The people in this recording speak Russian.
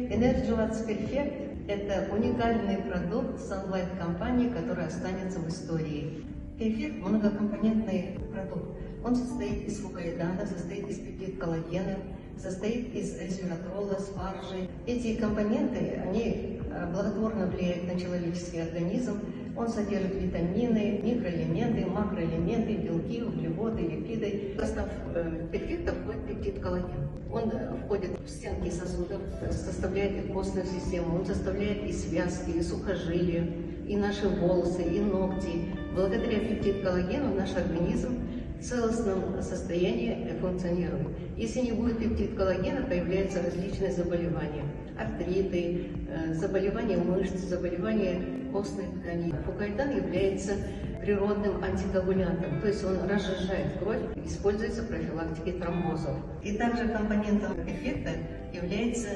Energy Perfect – это уникальный продукт Sunlight компании, который останется в истории. Perfect – многокомпонентный продукт. Он состоит из фукоидана, состоит из пептид-коллагена, состоит из ресвератрола, спаржи. Эти компоненты, они благотворно влияют на человеческий организм. Он содержит витамины, микроэлементы, макроэлементы, белки, углеводы, липиды. В состав перфекта входит пептид-коллаген. Он входит в стенки сосудов, составляет их костную систему, он составляет и связки, и сухожилия, и наши волосы, и ногти. Благодаря пептид-коллагену наш организм в целостном состоянии функционирует. Если не будет пептид-коллагена, появляются различные заболевания. Артриты, заболевания мышц, заболевания костной ткани. Фукоидан является природным антикоагулянтом, то есть он разжижает кровь, используется в профилактике тромбозов. И также компонентом эффекта является